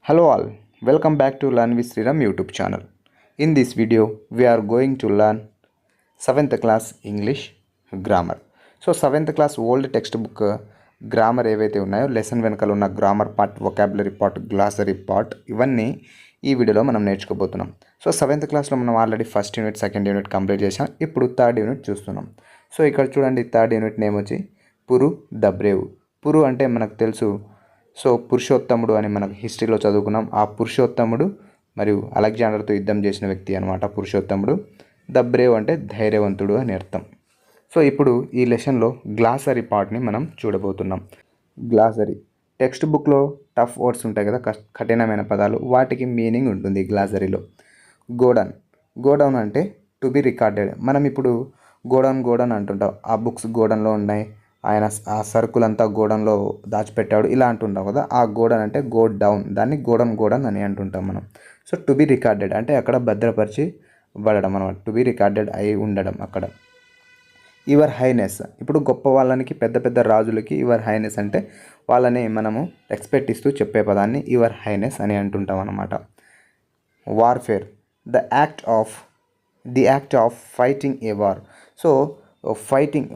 Hello all, welcome back to Learn with Sreeram YouTube channel. In this video, we are going to learn 7th class English grammar. So 7th class old textbook grammar ఏవైతే ఉన్నాయో lesson వెనకాల ఉన్న grammar part, vocabulary part, glossary part ఇవన్నీ ఈ వీడియోలో మనం నేర్చుకోబోతున్నాం. So 7th క్లాస్లో మనం already first unit, second unit complete చేసాం. ఇప్పుడు థర్డ్ యూనిట్ చూస్తున్నాం. సో ఇక్కడ చూడండి, థర్డ్ యూనిట్ నేమ్ వచ్చి పురు ద బ్రేవ్. పురు అంటే మనకు తెలుసు, సో పురుషోత్తముడు అని మనకు హిస్టరీలో చదువుకున్నాం. ఆ పురుషోత్తముడు మరియు అలెగ్జాండర్తో యుద్ధం చేసిన వ్యక్తి అనమాట పురుషోత్తముడు. ద బ్రేవ్ అంటే ధైర్యవంతుడు అని అర్థం. సో ఇప్పుడు ఈ లెసన్లో గ్లాసరీ పార్ట్ని మనం చూడబోతున్నాం. గ్లాసరీ టెక్స్ట్ బుక్లో టఫ్ వర్డ్స్ ఉంటాయి కదా, కఠినమైన పదాలు, వాటికి మీనింగ్ ఉంటుంది గ్లాసరీలో. గోడౌన్, గోడౌన్ అంటే టు బి రికార్డెడ్. మనం ఇప్పుడు గోడౌన్ అంటుంటాం. ఆ బుక్స్ గోడౌన్లో ఉన్నాయి, ఆయన ఆ సరుకులంతా గోడౌన్లో దాచిపెట్టాడు ఇలా అంటుంటాం కదా. ఆ గోడౌన్ అంటే గో డౌన్, దాన్ని గోడౌన్ అని అంటుంటాం మనం. సో టు బి రికార్డెడ్ అంటే అక్కడ భద్రపరిచి పడడం అనమాట, టు బి రికార్డెడ్ అయి ఉండడం అక్కడ. యువర్ హైనెస్, ఇప్పుడు గొప్ప వాళ్ళకి, పెద్ద పెద్ద రాజులకి యువర్ హైనెస్ అంటే వాళ్ళని మనము రెస్పెక్ట్ ఇస్తూ చెప్పే పదాన్ని యువర్ హైనెస్ అని అంటుంటాం అన్నమాట. Warfare, the act of fighting a war. So fighting,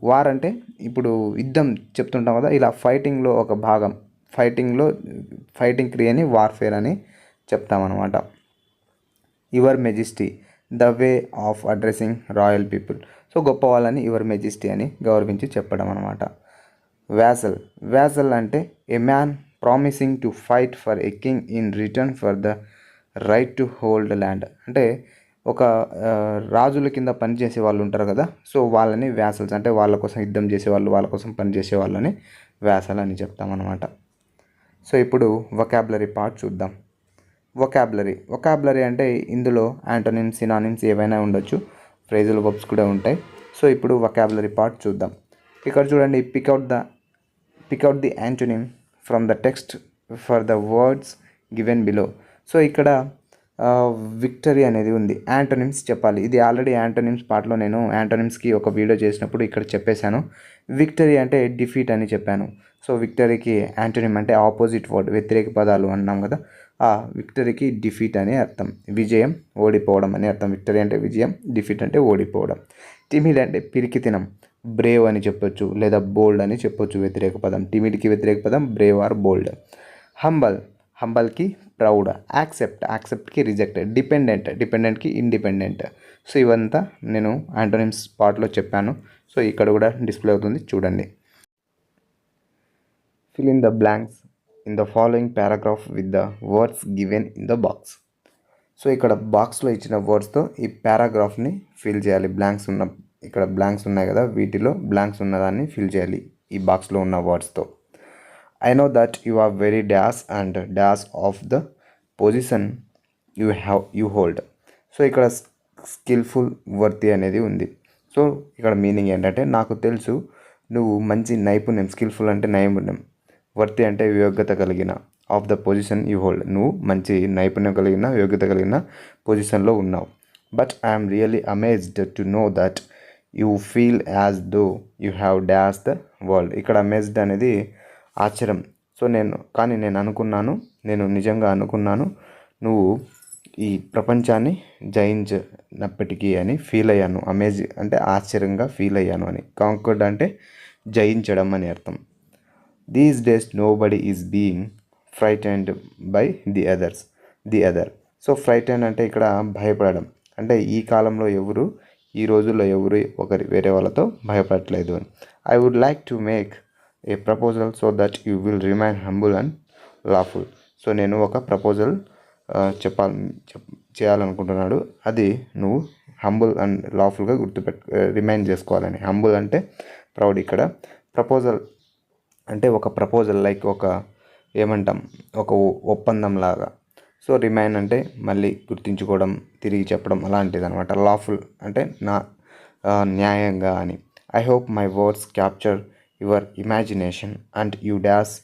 war అంటే ఇప్పుడు యుద్ధం చెప్తుంటాం కదా, ఇలా ఫైటింగ్లో ఒక భాగం, ఫైటింగ్ క్రియని వార్ఫేర్ అని చెప్తామన్నమాట. Your majesty, the way of addressing royal people. So గొప్ప వాళ్ళని యువర్ మెజెస్టీ అని గౌరవించి చెప్పడం అనమాట. వ్యాసల్ అంటే ఏ man promising to fight for a king in return for the right to hold land. అంటే ఒక రాజుల కింద పనిచేసే వాళ్ళు ఉంటారు కదా, సో వాళ్ళని వ్యాసల్స్ అంటే వాళ్ళ కోసం యుద్ధం చేసేవాళ్ళు, వాళ్ళ కోసం పనిచేసే వాళ్ళని వ్యాసల్ అని చెప్తామన్నమాట. సో ఇప్పుడు వొకాబులరీ పార్ట్ చూద్దాం. వొకాబులరీ అంటే ఇందులో యాంటోనిమ్స్, సినానిమ్స్ ఏవైనా ఉండొచ్చు, ఫ్రేజల్ వర్బ్స్ కూడా ఉంటాయి. సో ఇప్పుడు వొకాబులరీ పార్ట్ చూద్దాం. ఇక్కడ చూడండి, pick out the antonym from the text for the words given below. So ఇక్కడ విక్టరీ అనేది ఉంది, యాంటోనిమ్స్ చెప్పాలి. ఇది ఆల్రెడీ యాంటోనిమ్స్ పార్ట్లో నేను యాంటోనిమ్స్కి ఒక వీడియో చేసినప్పుడు ఇక్కడ చెప్పేశాను. విక్టరీ అంటే డిఫీట్ అని చెప్పాను. సో విక్టరీకి యాంటోనిమ్ అంటే ఆపోజిట్ వర్డ్, వ్యతిరేక పదాలు అన్నాం కదా, ఆ విక్టరీకి డిఫీట్ అని అర్థం, విజయం, ఓడిపోవడం అని అర్థం. విక్టరీ అంటే విజయం, డిఫీట్ అంటే ఓడిపోవడం. టిమిడ్ అంటే పిరికితనం, బ్రేవ్ అని చెప్పొచ్చు, లేదా బోల్డ్ అని చెప్పొచ్చు వ్యతిరేక పదం. టిమిడ్కి వ్యతిరేక పదం బ్రేవ్ ఆర్ బోల్డ్. హంబల్కి ప్రౌడ్. యాక్సెప్ట్కి రిజెక్ట్. డిపెండెంట్కి ఇండిపెండెంట్. సో ఇవంతా నేను యాంటోనిమ్స్ పార్ట్లో చెప్పాను. సో ఇక్కడ కూడా డిస్ప్లే అవుతుంది చూడండి. Fill in the blanks in the following paragraph with the words given in the box. So ఇక్కడ బాక్స్లో ఇచ్చిన వర్డ్స్తో ఈ పారాగ్రాఫ్ని ఫిల్ చేయాలి. ఇక్కడ బ్లాంక్స్ ఉన్నాయి కదా, వీటిలో బ్లాంక్స్ ఉన్నదాన్ని ఫిల్ చేయాలి ఈ బాక్స్లో ఉన్న వర్డ్స్తో. I know that you are very dash and dash of the position you hold. So ఇక్కడ స్కిల్ఫుల్, వర్తి అనేది ఉంది. సో ఇక్కడ మీనింగ్ ఏంటంటే, నాకు తెలుసు నువ్వు మంచి నైపుణ్యం, స్కిల్ఫుల్ అంటే నైపుణ్యం, వర్తి అంటే యోగ్యత కలిగిన, of the position you hold, నువ్వు మంచి నైపుణ్యం కలిగిన, యోగ్యత కలిగిన పొజిషన్లో ఉన్నావు. But I'm really amazed to know that you feel as though you have dash the world. ఇక్కడ అమేజ్డ్ అనేది ఆశ్చర్యం. సో నేను నిజంగా అనుకున్నాను నువ్వు ఈ ప్రపంచాన్ని జయించినప్పటికీ అని ఫీల్ అయ్యాను. అమేజ్ అంటే ఆశ్చర్యంగా ఫీల్ అయ్యాను అని. కాంకర్డ్ అంటే జయించడం అని అర్థం. These days nobody is being frightened by the other. So frightened అంటే ఇక్కడ భయపడడం, అంటే ఈ కాలంలో ఈ రోజుల్లో ఎవరు వేరే వాళ్ళతో భయపడట్లేదు అని. I would like to make a proposal so that you will remain humble and lawful. So నేను ఒక ప్రపోజల్ చేయాలనుకుంటున్నాడు, అది నువ్వు హంబుల్ అండ్ లాఫుల్గా రిమైండ్ చేసుకోవాలని. హంబుల్ అంటే ప్రౌడ్. ఇక్కడ ప్రపోజల్ అంటే ఒక ప్రపోజల్ లైక్ ఒక ఏమంటాం, ఒక ఒప్పందం లాగా. సో రిమైన్ అంటే మళ్ళీ గుర్తుంచుకోవడం, తిరిగి చెప్పడం అలాంటిది అనమాట. లాఫుల్ అంటే న్యాయంగా అని. I hope my words capture your imagination and you dash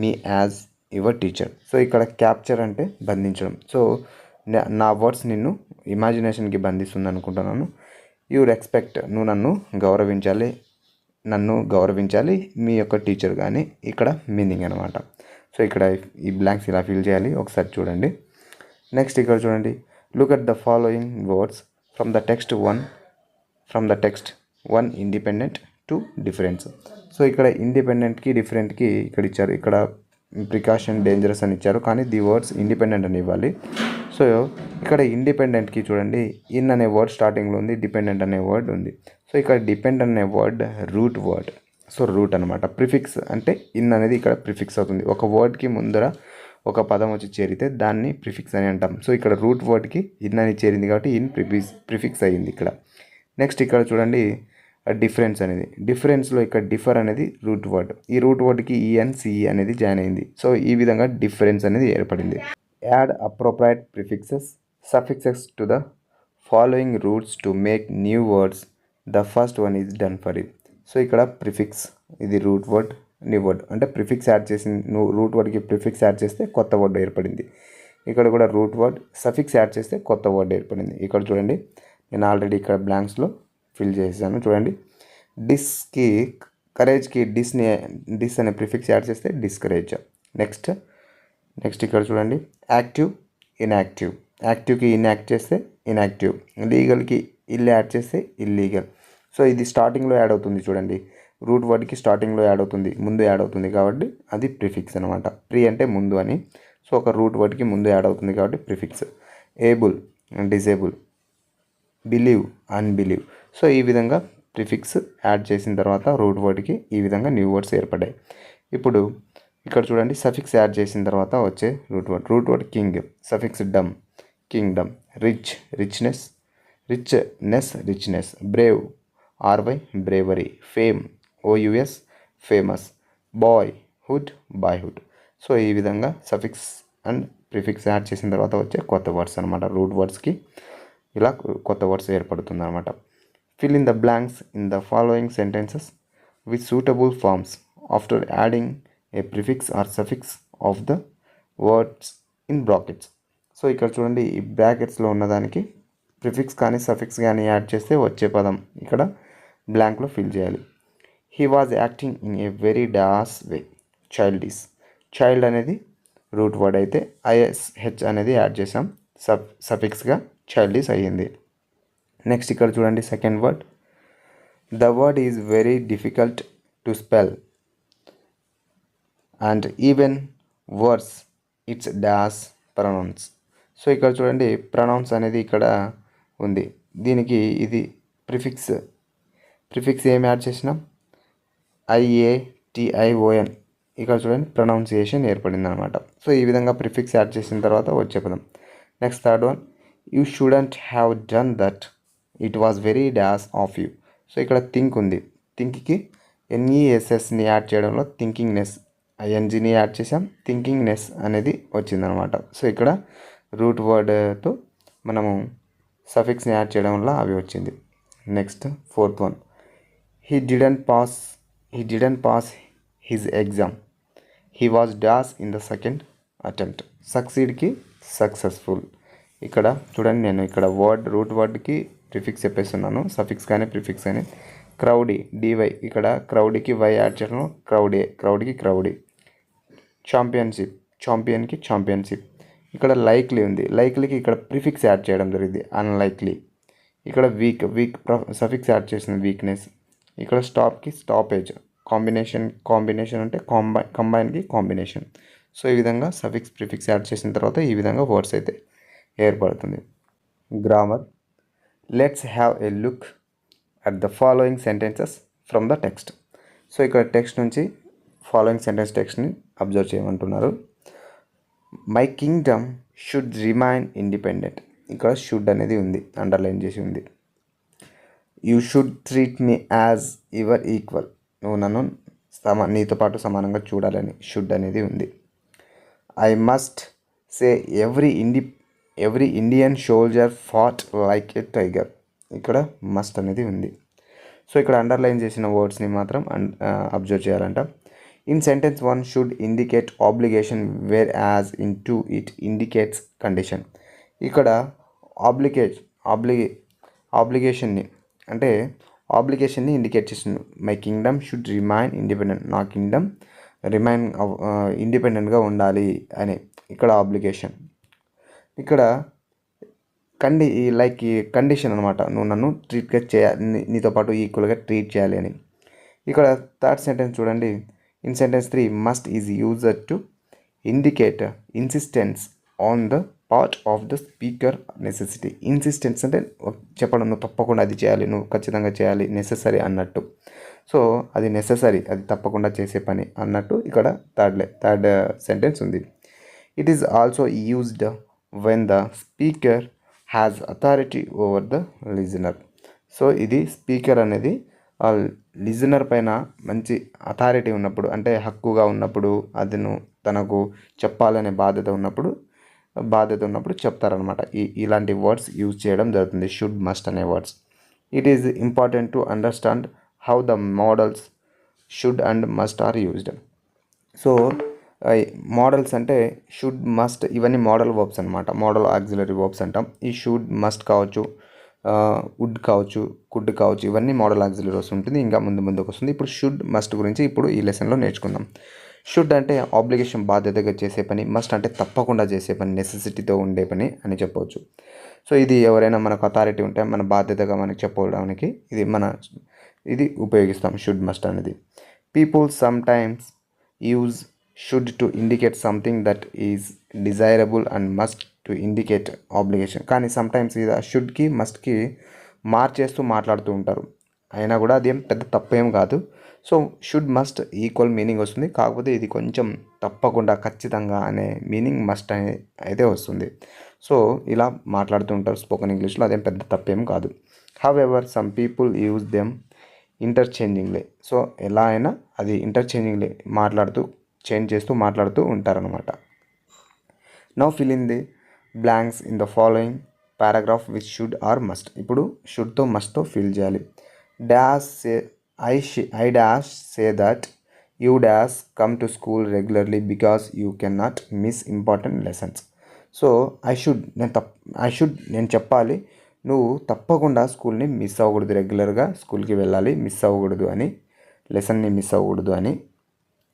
me as your teacher. So ఇక్కడ క్యాప్చర్ అంటే బంధించడం. సో నా వర్డ్స్ నిన్ను ఇమాజినేషన్కి బంధిస్తుంది అనుకుంటున్నాను. యూ రెస్పెక్ట్, నువ్వు నన్ను గౌరవించాలి మీ యొక్క టీచర్ కానీ ఇక్కడ మీనింగ్ అనమాట. సో ఇక్కడ ఈ బ్లాంక్స్ ఇలా ఫిల్ చేయాలి, ఒకసారి చూడండి. నెక్స్ట్ ఇక్కడ చూడండి, look at the following words from the text one independent, two difference. So ఇక్కడ ఇండిపెండెంట్కి డిఫరెంట్కి ఇక్కడ ఇచ్చారు, ఇక్కడ ప్రికాషన్ డేంజరస్ అని ఇచ్చారు, కానీ ది వర్డ్స్ ఇండిపెండెంట్ అని ఇవ్వాలి. సో ఇక్కడ ఇండిపెండెంట్కి చూడండి, ఇన్ అనే వర్డ్ స్టార్టింగ్లో ఉంది, డిపెండెంట్ అనే వర్డ్ ఉంది. సో ఇక్కడ డిపెండెంట్ అనే word root word. So root అనమాట. ప్రిఫిక్స్ అంటే ఇన్ అనేది ఇక్కడ ప్రిఫిక్స్ అవుతుంది. ఒక వర్డ్కి ముందర ఒక పదం వచ్చి చేరితే దాన్ని ప్రిఫిక్స్ అని అంటాం. సో ఇక్కడ రూట్ వర్డ్కి ఇన్ అని చేరింది కాబట్టి ఇన్ ప్రిఫిక్స్ అయ్యింది ఇక్కడ. నెక్స్ట్ ఇక్కడ చూడండి, డిఫరెన్స్ అనేది, డిఫరెన్స్లో ఇక్కడ డిఫర్ అనేది రూట్ వర్డ్, ఈ రూట్ వర్డ్కి ఈఎన్ సిఈ అనేది జాయిన్ అయింది. సో ఈ విధంగా డిఫరెన్స్ అనేది ఏర్పడింది. Add appropriate prefixes suffixes to the following roots to make new words. The first one is done for it. So ఇక్కడ ప్రిఫిక్స్, ఇది రూట్ వర్డ్, న్యూ వర్డ్ అంటే prefix add చేసి, నువ్వు రూట్ వర్డ్కి ప్రిఫిక్స్ యాడ్ చేస్తే కొత్త వర్డ్ ఏర్పడింది. ఇక్కడ కూడా రూట్ వర్డ్ సఫిక్స్ యాడ్ చేస్తే కొత్త వర్డ్ ఏర్పడింది. ఇక్కడ చూడండి, నేను ఆల్రెడీ ఇక్కడ బ్లాంక్స్లో ఫిల్ చేసాను చూడండి. డిస్కి కరేజ్కి డిస్ అనే ప్రిఫిక్స్ యాడ్ చేస్తే డిస్కరేజ్. నెక్స్ట్ ఇక్కడ చూడండి, యాక్టివ్ ఇన్యాక్టివ్, యాక్టివ్కి ఇన్యాక్ట్ చేస్తే ఇన్యాక్టివ్, లీగల్కి ఇల్ యాడ్ చేస్తే ఇల్లీగల్. సో ఇది స్టార్టింగ్లో యాడ్ అవుతుంది చూడండి, రూట్ వర్డ్కి స్టార్టింగ్లో యాడ్ అవుతుంది, ముందు యాడ్ అవుతుంది కాబట్టి అది ప్రిఫిక్స్ అనమాట. ప్రీ అంటే ముందు అని, సో ఒక రూట్ వర్డ్కి ముందు యాడ్ అవుతుంది కాబట్టి prefix. Able disable, believe unbelieve. So ఈ విధంగా ప్రిఫిక్స్ యాడ్ చేసిన తర్వాత రూట్ వర్డ్కి ఈ విధంగా న్యూ వర్డ్స్ ఏర్పడ్డాయి. ఇప్పుడు ఇక్కడ చూడండి, సఫిక్స్ యాడ్ చేసిన తర్వాత వచ్చే root word king, suffix dom kingdom, richness, brave R Y bravery, fame O U S famous, boyhood. So ఈ విధంగా సఫిక్స్ అండ్ ప్రిఫిక్స్ యాడ్ చేసిన తర్వాత వచ్చే కొత్త వర్డ్స్ అనమాట. రూట్ వర్డ్స్కి ఇలా కొత్త వర్డ్స్ ఏర్పడుతుంది అనమాట. Fill in the blanks in the following sentences with suitable forms after adding a prefix or suffix of the words in brackets. So ఇక్కడ చూడండి, ఈ బ్రాకెట్స్లో ఉన్నదానికి ప్రిఫిక్స్ కానీ సఫిక్స్ కానీ యాడ్ చేస్తే వచ్చే పదం ఇక్కడ బ్లాంక్లో ఫిల్ చేయాలి. He was acting in a very dash way, child అనేది రూట్ వర్డ్ అయితే ఐఎస్హెచ్ అనేది యాడ్ చేసాం, సఫిక్స్గా చైల్డ్ ఈస్ అయ్యింది. నెక్స్ట్ ఇక్కడ చూడండి, second word, the word is very difficult to spell and even worse it's dash pronounce. So ఇక్కడ చూడండి, ప్రొనౌన్స్ అనేది ఇక్కడ ఉంది, దీనికి ఇది ప్రిఫిక్స్ ఏం యాడ్ చేసినాం, IATION. ఇక్కడ చూడండి ప్రొనౌన్సియేషన్ ఏర్పడింది అనమాట. సో ఈ విధంగా ప్రిఫిక్స్ యాడ్ చేసిన తర్వాత వచ్చే పదం. Next third one, you shouldn't have done that, it was very dash of you. So ఇక్కడ థింక్ ఉంది, థింక్కి NESSని యాడ్ చేయడంలో థింకింగ్నెస్, INGని యాడ్ చేసాం, థింకింగ్నెస్ అనేది వచ్చిందనమాట. సో ఇక్కడ రూట్ వర్డ్తో మనము సఫిక్స్ని యాడ్ చేయడం వల్ల అవి వచ్చింది. Next fourth one, he didn't pass his exam, he was dash in the second attempt. సక్సీడ్కి సక్సెస్ఫుల్. ఇక్కడ చూడండి, నేను ఇక్కడ రూట్ వర్డ్కి ప్రిఫిక్స్ చెప్పేస్తున్నాను, సఫిక్స్ కానీ ప్రిఫిక్స్ కానీ. క్రౌడీ DY, ఇక్కడ క్రౌడీకి Y యాడ్ చేయడం, క్రౌడీకి క్రౌడీ. ఛాంపియన్కి ఛాంపియన్షిప్. ఇక్కడ లైక్లీ ఉంది, లైక్లీకి ఇక్కడ ప్రిఫిక్స్ యాడ్ చేయడం జరిగింది, అన్లైక్లీ. ఇక్కడ వీక్ సఫిక్స్ యాడ్ చేసిన వీక్నెస్. ఇక్కడ స్టాప్కి స్టాపేజ్, కాంబినేషన్ అంటే కంబైన్కి కాంబినేషన్. సో ఈ విధంగా సఫిక్స్ ప్రిఫిక్స్ యాడ్ చేసిన తర్వాత ఈ విధంగా వర్డ్స్ అయితే ఏర్పడుతుంది. Grammar, let's have a look at the following sentences from the text. So ఇక్కడ టెక్స్ట్ నుంచి ఫాలోయింగ్ సెంటెన్స్ టెక్స్ట్ని అబ్జర్వ్ చేయమంటున్నారు. My kingdom should remain independent, ఇక్కడ షుడ్ అనేది ఉంది, అండర్లైన్ చేసి ఉంది. You should treat me as your equal, నువ్వు నన్ను నీతో పాటు సమానంగా చూడాలని షుడ్ అనేది ఉంది. I must say every Indian soldier fought like a tiger, ఇక్కడ మస్ట్ అనేది ఉంది. సో ఇక్కడ అండర్లైన్ చేసిన వర్డ్స్ని మాత్రం అబ్జర్వ్ చేయాలంట. In sentence 1 should indicate obligation where as in 2 it indicates condition. ఇక్కడ ఆబ్లిగేషన్ని ఇండికేట్ చేస్తుంది. My kingdom should remain independent, నా కింగ్డమ్ రిమైన్ ఇండిపెండెంట్గా ఉండాలి అని ఇక్కడ ఆబ్లిగేషన్. ఇక్కడ లైక్ ఈ కండిషన్ అనమాట, నువ్వు నన్ను ట్రీట్గా చేయాలి, నీతో పాటు ఈక్వల్గా ట్రీట్ చేయాలి అని. ఇక్కడ థర్డ్ సెంటెన్స్ చూడండి. In sentence 3 must is used to indicate insistence on the part of the speaker necessity. Insistence అంటే చెప్పడం, నువ్వు తప్పకుండా అది చేయాలి, నువ్వు ఖచ్చితంగా చేయాలి, నెసెసరీ అన్నట్టు. సో అది నెసెసరీ, అది తప్పకుండా చేసే పని అన్నట్టు ఇక్కడ థర్డ్ సెంటెన్స్ ఉంది. It is also used when the speaker has authority over the listener. So ఇది స్పీకర్ అనేది లిజనర్ పైన మంచి అథారిటీ ఉన్నప్పుడు, అంటే హక్కుగా ఉన్నప్పుడు, అతను తనకు చెప్పాలనే బాధ్యత ఉన్నప్పుడు చెప్తారనమాట. ఇలాంటి వర్డ్స్ యూజ్ చేయడం జరుగుతుంది, షుడ్ మస్ట్ అనే words. It is important to understand how the models should and must or used. So models అంటే షుడ్ మస్ట్, ఇవన్నీ మోడల్ వర్బ్స్ అనమాట, మోడల్ ఆక్సిలరీ వర్బ్స్ అంటాం. ఈ షుడ్ మస్ట్ కావచ్చు, వుడ్ కావచ్చు, కుడ్ కావచ్చు, ఇవన్నీ మోడల్ ఆక్సిలరీ వర్బ్స్ ఉంటుంది. ఇంకా ముందుకు వస్తుంది. ఇప్పుడు షుడ్ మస్ట్ గురించి ఇప్పుడు ఈ లెసన్లో నేర్చుకుందాం. షుడ్ అంటే ఆబ్లిగేషన్, బాధ్యతగా చేసే పని. మస్ట్ అంటే తప్పకుండా చేసే పని, నెసెసిటీతో ఉండే పని అని చెప్పవచ్చు. సో ఇది ఎవరైనా మనకు అథారిటీ ఉంటే మన బాధ్యతగా మనకు చెప్పడానికి ఇది ఉపయోగిస్తాం, షుడ్ మస్ట్ అనేది. People some times use should to indicate something that is desirable and must to indicate obligation. కానీ సమ్టైమ్స్ ఇది షుడ్కి మస్ట్కి మార్చేస్తూ మాట్లాడుతూ ఉంటారు, అయినా కూడా అదేం పెద్ద తప్పేం కాదు. So should must equal meaning వస్తుంది, కాకపోతే ఇది కొంచెం తప్పకుండా, ఖచ్చితంగా అనే మీనింగ్ మస్ట్ అయితే వస్తుంది. సో ఇలా మాట్లాడుతూ ఉంటారు స్పోకెన్ ఇంగ్లీష్లో, అదేం పెద్ద తప్పేం కాదు. However some people use them interchangeably. So ఎలా అయినా అది ఇంటర్చేంజింగ్లీ చేంజ్ చేస్తూ మాట్లాడుతూ ఉంటారనమాట. Now fill in the blanks in the following paragraph with should or must. ఇప్పుడు షుడ్తో మస్ట్తో ఫిల్ చేయాలి. I dash say that you dash come to school regularly because you cannot miss important lessons. So నేను చెప్పాలి, నువ్వు తప్పకుండా స్కూల్ని miss అవ్వకూడదు, రెగ్యులర్గా స్కూల్కి వెళ్ళాలి, మిస్ అవ్వకూడదు అని, లెసన్ని మిస్ అవ్వకూడదు అని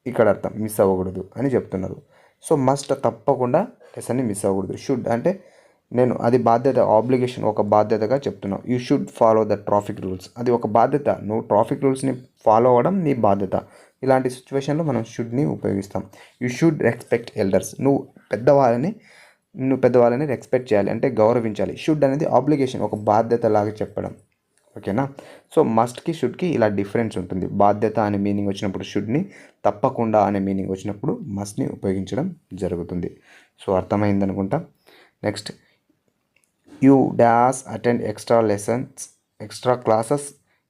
ఇక్కడ అర్థం, మిస్ అవ్వకూడదు అని చెప్తున్నారు. సో మస్ట్ తప్పకుండా లెసన్ని మిస్ అవ్వకూడదు. షుడ్ అంటే నేను అది బాధ్యత, ఆబ్లిగేషన్, ఒక బాధ్యతగా చెప్తున్నావు. You should follow the traffic rules, అది ఒక బాధ్యత, నువ్వు ట్రాఫిక్ రూల్స్ని ఫాలో అవ్వడం నీ బాధ్యత. ఇలాంటి సిచ్యువేషన్లో మనం షుడ్ని ఉపయోగిస్తాం. యూ షుడ్ రెస్పెక్ట్ ఎల్డర్స్, నువ్వు పెద్దవాళ్ళని రెస్పెక్ట్ చేయాలి, అంటే గౌరవించాలి. షుడ్ అనేది ఆబ్లిగేషన్, ఒక బాధ్యత లాగా చెప్పడం, ఓకేనా. సో మస్ట్కి షుడ్కి ఇలా డిఫరెన్స్ ఉంటుంది. బాధ్యత అనే మీనింగ్ వచ్చినప్పుడు షుడ్ని, తప్పకుండా అనే మీనింగ్ వచ్చినప్పుడు మస్ట్ని ఉపయోగించడం జరుగుతుంది. సో అర్థమైంది అనుకుంటా. Next, you dash attend extra classes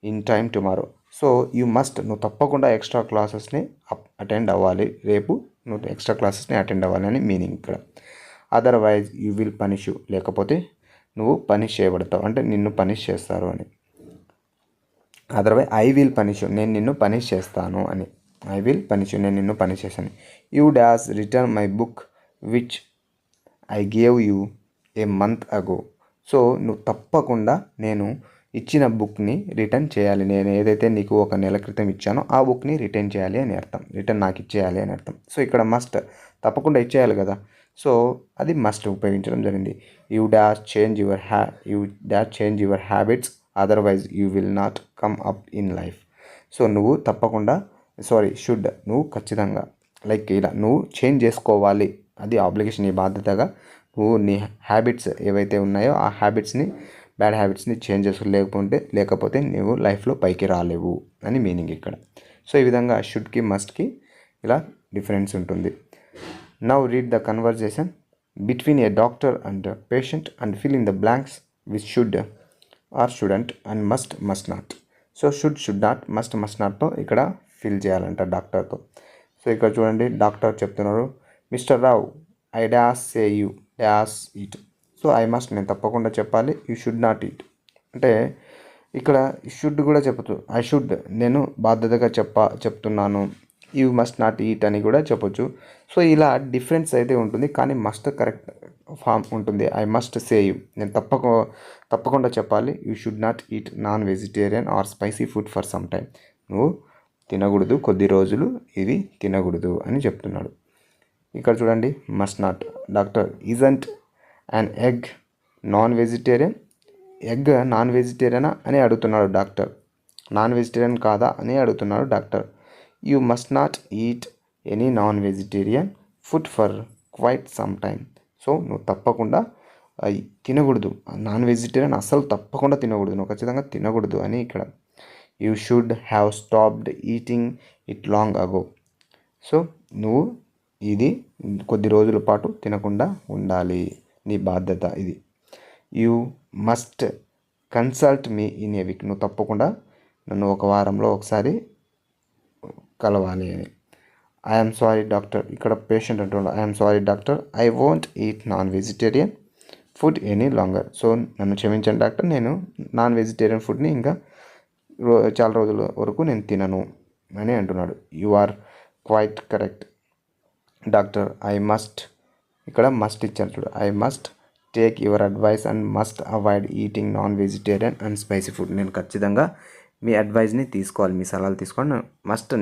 in time tomorrow. So you must, నువ్వు తప్పకుండా ఎక్స్ట్రా క్లాసెస్ని అటెండ్ అవ్వాలి, రేపు నువ్వు ఎక్స్ట్రా క్లాసెస్ని అటెండ్ అవ్వాలి అని మీనింగ్ ఇక్కడ. Otherwise you will punish you, లేకపోతే నువ్వు పనిష్ చేయబడతావు, అంటే నిన్ను పనిష్ చేస్తారు అని. Otherwise I will punish you, నేను నిన్ను పనిష్ చేస్తాను అని. ఐ విల్ పనిష్ యూ, నేను నిన్ను పనిష్ చేస్తాను. You dash return my book which I gave you A month అగో. సో నువ్వు తప్పకుండా నేను ఇచ్చిన బుక్ని రిటర్న్ చేయాలి, నేను ఏదైతే నీకు ఒక నెల క్రితం ఇచ్చానో ఆ బుక్ని రిటర్న్ చేయాలి అని అర్థం, రిటర్న్ నాకు ఇచ్చేయాలి అని అర్థం. సో ఇక్కడ మస్ట్, తప్పకుండా ఇచ్చేయాలి కదా, సో అది మస్ట్ ఉపయోగించడం జరిగింది. You dash change your habits otherwise you will not come up in life. So నువ్వు తప్పకుండా, షుడ్, నువ్వు ఖచ్చితంగా, లైక్ ఇలా నువ్వు చేంజ్ చేసుకోవాలి, అది ఆబ్లిగేషన్, నీ బాధ్యతగా నువ్వు నీ హ్యాబిట్స్ ఏవైతే ఉన్నాయో ఆ బ్యాడ్ హ్యాబిట్స్ని చేంజ్ లేకపోతే నువ్వు లైఫ్లో పైకి రాలేవు అని మీనింగ్ ఇక్కడ. సో ఈ విధంగా షుడ్కి మస్ట్కి ఇలా డిఫరెన్స్ ఉంటుంది. Now read the conversation between a doctor and patient and fill in the blanks with should or shouldn't and must not. So should not, must నాట్తో ఇక్కడ ఫిల్ చేయాలంట డాక్టర్తో. సో ఇక్కడ చూడండి, డాక్టర్ చెప్తున్నారు, mister Rao I dash say you dash eat. So I must, నేను తప్పకుండా చెప్పాలి, యూ షుడ్ నాట్ ఈట్ అంటే ఇక్కడ షుడ్ కూడా చెప్పచ్చు, ఐ షుడ్, నేను బాధ్యతగా చెప్తున్నాను, యూ మస్ట్ నాట్ ఈట్ అని కూడా చెప్పొచ్చు. సో ఇలా డిఫరెన్స్ అయితే ఉంటుంది, కానీ మస్ట్ కరెక్ట్ ఫామ్ ఉంటుంది. ఐ మస్ట్ సే యూ, నేను తప్పకుండా చెప్పాలి, you should not eat non vegetarian or spicy food for some time. నువ్వు తినకూడదు, కొద్ది రోజులు ఇది తినకూడదు అని చెప్తున్నాడు. ఇక్కడ చూడండి, must not. Doctor, isn't and egg non vegetarian? Egg non వెజిటేరియనా అని అడుగుతున్నాడు డాక్టర్. నాన్ వెజిటేరియన్ కాదా అని అడుగుతున్నాడు doctor. You must not eat any non vegetarian food for quite some time. So నువ్వు తప్పకుండా తినకూడదు, నాన్ వెజిటేరియన్ అస్సలు తప్పకుండా తినకూడదు, నువ్వు ఖచ్చితంగా తినకూడదు అని ఇక్కడ. You should have stopped eating it long ago. So నువ్వు ఇది కొద్ది రోజుల పాటు తినకుండా ఉండాలి, నీ బాధ్యత ఇది. You must consult me in a week. నువ్వు తప్పకుండా నన్ను ఒక వారంలో ఒకసారి కలవాలి అని. I'm sorry doctor. ఇక్కడ పేషెంట్ అంటున్నాడు, I'm sorry doctor, I won't eat non vegetarian food any longer. So నన్ను క్షమించండి డాక్టర్, నేను నాన్ వెజిటేరియన్ ఫుడ్ని ఇంకా చాలా రోజుల వరకు నేను తినను అని అంటున్నాడు. You are quite correct doctor, I must. ఇక్కడ మస్ట్ ఇచ్చాను చూడు, I must take your advice and must avoid eating non vegetarian and spicy food. నేను ఖచ్చితంగా మీ అడ్వైస్ని తీసుకోవాలి, మీ సలహాలు తీసుకోవాలి,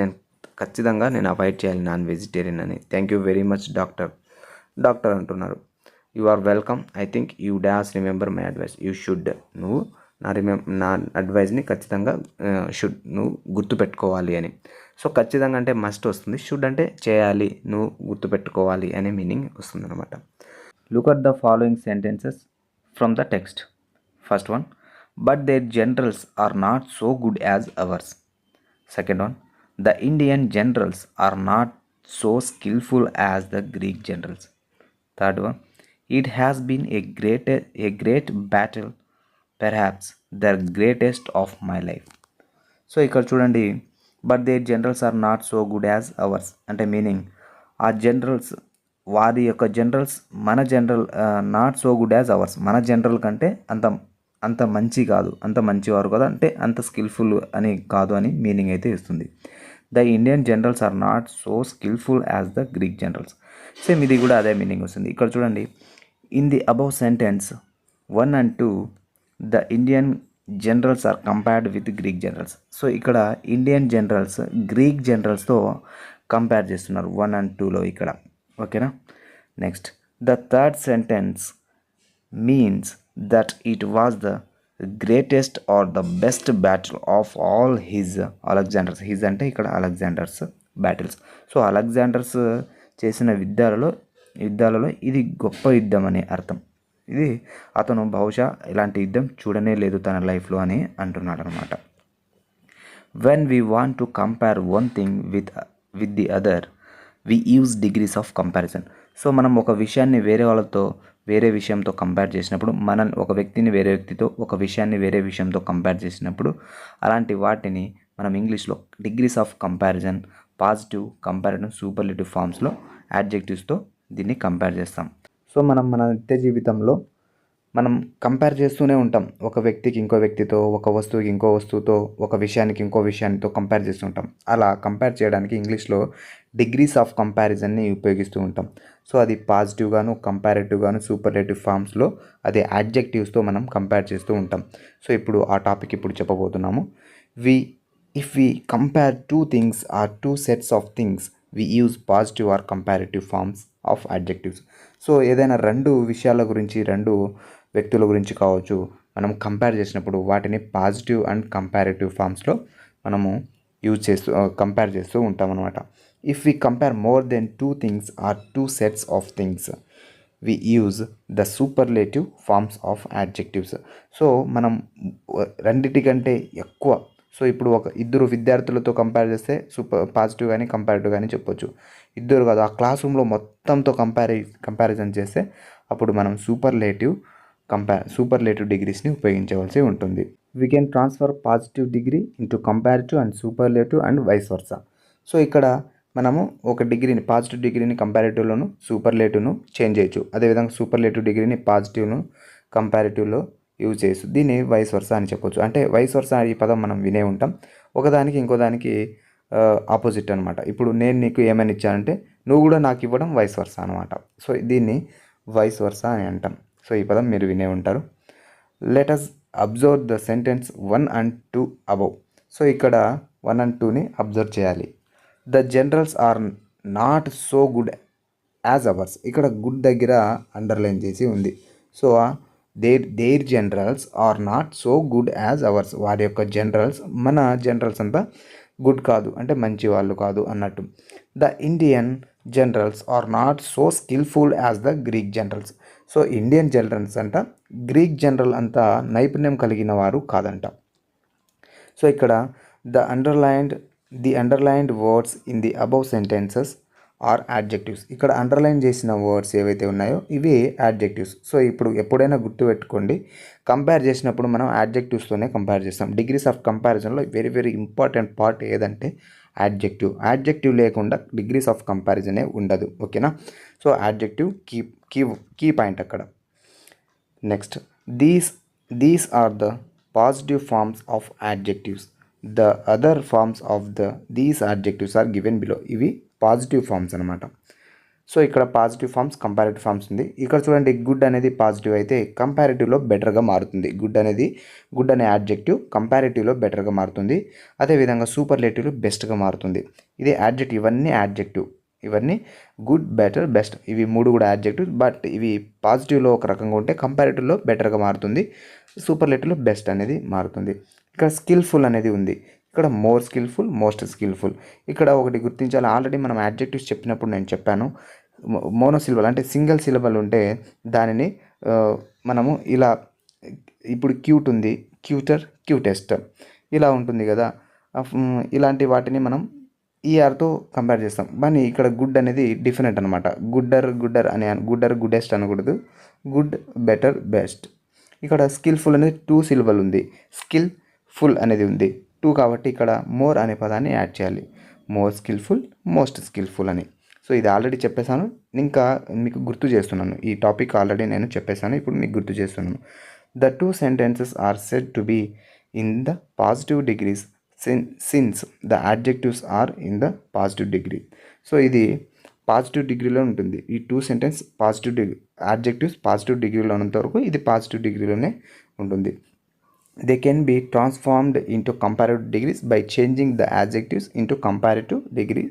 నేను ఖచ్చితంగా అవాయిడ్ చేయాలి నాన్ వెజిటేరియన్ అని. Thank you very much doctor. Doctor అంటున్నారు, you are welcome, I think you does remember my advice. You should. నువ్వు నా అడ్వైస్ని ఖచ్చితంగా నువ్వు గుర్తుపెట్టుకోవాలి అని. సో ఖచ్చితంగా అంటే మస్ట్ వస్తుంది, షుడ్ అంటే చేయాలి, నువ్వు గుర్తుపెట్టుకోవాలి అనే మీనింగ్ వస్తుంది అనమాట. Look at the following sentences from the text. First one, but their generals are not so good as ours. Second one, the Indian generals are not so skillful as the Greek generals. Third one, it has been a great battle, perhaps the greatest of my life. So ఇక్కడ చూడండి, but their generals are not so good as ours అంటే meaning, ఆ generals, వారి యొక్క generals మన general not so good as ours, మన general కంటే అంత మంచి కాదు, అంత మంచివారు కదా అంటే అంత స్కిల్ఫుల్ అని కాదు అని మీనింగ్ అయితే ఇస్తుంది. The Indian generals are not so skilful as the Greek generals. Same ఇది కూడా అదే మీనింగ్ వస్తుంది. ఇక్కడ చూడండి, in the above sentence 1 and 2 the Indian generals are compared with Greek generals. So ఇక్కడ ఇండియన్ జనరల్స్ గ్రీక్ జనరల్స్తో కంపేర్ చేస్తున్నారు 1 and 2లో ఇక్కడ. ఓకేనా. Next, the third sentence means that it was the greatest or the best battle of all his Alexander's. His అంటే ఇక్కడ Alexanders battles. So Alexanders చేసిన యుద్ధాలలో ఇది గొప్ప యుద్ధం అనే అర్థం. ఇది అతను బహుశా ఇలాంటి యుద్ధం చూడనే లేదు తన లైఫ్లో అని అంటున్నాడు అనమాట. When we want to compare one thing with the other we use degrees of comparison. So మనం ఒక విషయాన్ని వేరే విషయంతో కంపేర్ చేసినప్పుడు, ఒక వ్యక్తిని వేరే వ్యక్తితో, ఒక విషయాన్ని వేరే విషయంతో కంపేర్ చేసినప్పుడు అలాంటి వాటిని మనం ఇంగ్లీష్లో degrees of comparison, positive, comparative, superlative ఫామ్స్లో యాడ్జెక్టివ్స్తో దీన్ని కంపేర్ చేస్తాం. సో మన నిత్య జీవితంలో మనం కంపేర్ చేస్తూనే ఉంటాం, ఒక వ్యక్తికి ఇంకో వ్యక్తితో, ఒక వస్తువుకి ఇంకో వస్తువుతో, ఒక విషయానికి ఇంకో విషయానితో కంపేర్ చేస్తుంటాం. అలా కంపేర్ చేయడానికి ఇంగ్లీష్లో డిగ్రీస్ ఆఫ్ కంపారిజన్ని ఉపయోగిస్తూ ఉంటాం. సో అది పాజిటివ్గాను, కంపారేటివ్గాను, సూపర్లేటివ్ ఫామ్స్లో అది యాడ్జెక్టివ్స్తో మనం కంపేర్ చేస్తూ ఉంటాం. సో ఇప్పుడు ఆ టాపిక్ ఇప్పుడు చెప్పబోతున్నాము. If we compare two things or two sets of things we use positive or comparative forms of adjectives. So ఏదైనా రెండు విషయాల గురించి, రెండు వ్యక్తుల గురించి కావచ్చు, మనం కంపేర్ చేసినప్పుడు వాటిని పాజిటివ్ అండ్ కంపారేటివ్ ఫామ్స్లో మనము కంపేర్ చేస్తూ ఉంటాం అనమాట. If we compare more than two things or two sets of things we use the superlative forms of adjectives. So మనం రెండిటికంటే ఎక్కువ, సో ఇప్పుడు ఇద్దరు విద్యార్థులతో కంపేర్ చేస్తే పాజిటివ్ కానీ కంపారిటివ్ కానీ చెప్పొచ్చు. ఇద్దరు కాదు, ఆ క్లాస్ రూమ్లో మొత్తంతో కంపారిజన్ చేస్తే అప్పుడు మనం సూపర్లేటివ్ డిగ్రీస్ని ఉపయోగించవలసి ఉంటుంది. We can transfer positive degree into comparative and superlative and vice versa. So ఇక్కడ మనము ఒక డిగ్రీని, పాజిటివ్ డిగ్రీని కంపారిటివ్లోను, సూపర్లేటివ్ను చేంజ్ చేయొచ్చు. అదేవిధంగా సూపర్లేటివ్ డిగ్రీని పాజిటివ్ను కంపారిటివ్లో యూజ్ చేయొచ్చు. దీన్ని వైస్ వర్సా అని చెప్పొచ్చు. అంటే వైస్ వర్సా ఈ పదం మనం వినే ఉంటాం, ఒకదానికి ఇంకోదానికి ఆపోజిట్ అనమాట. ఇప్పుడు నేను నీకు ఏమైనా ఇచ్చానంటే నువ్వు కూడా నాకు ఇవ్వడం వైస్ వర్సా అనమాట. సో దీన్ని వైస్ వర్సా అని అంటాం. సో ఈ పదం మీరు వినే ఉంటారు. Let us observe the sentence 1 and 2 above. So ఇక్కడ 1 and 2ని అబ్జర్వ్ చేయాలి. The generals are not so good as ours. ఇక్కడ గుడ్ దగ్గర అండర్లైన్ చేసి ఉంది. So their generals are not so good as ours. వారి యొక్క జనరల్స్ మన జనరల్స్ అంతా గుడ్ కాదు, అంటే మంచి వాళ్ళు కాదు అన్నట్టు. The Indian generals are not so skilful as the Greek generals. So Indian generals అంట గ్రీక్ జనరల్ అంతా నైపుణ్యం కలిగిన వారు కాదంట. సో ఇక్కడ the underlined words in the above sentences are adjectives. ఇక్కడ అండర్లైన్ చేసిన వర్డ్స్ ఏవైతే ఉన్నాయో ఇవి యాడ్జెక్టివ్స్. సో ఇప్పుడు ఎప్పుడైనా గుర్తుపెట్టుకోండి, కంపేర్ చేసినప్పుడు మనం యాడ్జెక్టివ్స్తోనే కంపేర్ చేస్తాం. డిగ్రీస్ ఆఫ్ కంపారిజన్లో వెరీ వెరీ ఇంపార్టెంట్ పార్ట్ ఏదంటే యాడ్జెక్టివ్ లేకుండా డిగ్రీస్ ఆఫ్ కంపారిజనే ఉండదు. ఓకేనా? సో యాడ్జెక్టివ్ కీ పాయింట్ అక్కడ. Next, these are the positive forms of adjectives. The other forms of these adjectives are given below. ఇవి positive forms అనమాట. So ఇక్కడ positive forms, comparative forms ఉంది. ఇక్కడ చూడండి, గుడ్ అనేది పాజిటివ్ అయితే కంపారిటివ్లో బెటర్గా మారుతుంది. గుడ్ అనే యాడ్జెక్టివ్ కంపారిటివ్లో బెటర్గా మారుతుంది. అదేవిధంగా సూపర్లేటివ్లో బెస్ట్గా మారుతుంది. ఇది యాడ్జెక్టివ్, ఇవన్నీ గుడ్, బెటర్, బెస్ట్, ఇవి 3 కూడా యాడ్జెక్టివ్. బట్ ఇవి పాజిటివ్లో ఒక రకంగా ఉంటే కంపారిటివ్లో బెటర్గా మారుతుంది, సూపర్లేటివ్లో బెస్ట్ అనేది మారుతుంది. ఇక్కడ స్కిల్ఫుల్ అనేది ఉంది. ఇక్కడ మోర్ స్కిల్ఫుల్, మోస్ట్ స్కిల్ఫుల్. ఇక్కడ ఒకటి గుర్తించాలి, ఆల్రెడీ మనం యాడ్జెక్టివ్స్ చెప్పినప్పుడు నేను చెప్పాను, మోనోసిలబల్ అంటే సింగిల్ సిలబల్ ఉంటే దానిని మనము ఇలా, ఇప్పుడు క్యూట్ ఉంది, క్యూటర్, క్యూటెస్ట్ ఇలా ఉంటుంది కదా. ఇలాంటి వాటిని మనం ఈఆర్తో కంపేర్ చేస్తాం. కానీ ఇక్కడ గుడ్ అనేది డిఫరెంట్ అనమాట. గుడ్డెస్ట్ అనకూడదు, గుడ్, బెటర్, బెస్ట్. ఇక్కడ స్కిల్ఫుల్ అనేది 2 సిలబల్ ఉంది, స్కిల్ ఫుల్ అనేది ఉంది 2, కాబట్టి ఇక్కడ మోర్ అనే పదాన్ని యాడ్ చేయాలి. మోర్ స్కిల్ఫుల్, మోస్ట్ స్కిల్ఫుల్ అని. సో ఇది ఆల్రెడీ చెప్పేశాను, ఇంకా మీకు గుర్తు చేస్తున్నాను. ఈ టాపిక్ ఆల్రెడీ నేను చెప్పేశాను, ఇప్పుడు మీకు గుర్తు చేస్తున్నాను. The 2 sentences are said to be in the positive degrees since the adjectives are in the positive degree. So ఇది పాజిటివ్ డిగ్రీలో ఉంటుంది. ఈ 2 sentence positive degree, adjectives positive డిగ్రీలో ఉన్నంత వరకు ఇది పాజిటివ్ డిగ్రీలోనే ఉంటుంది. They can be transformed into comparative degrees by changing the adjectives into comparative degree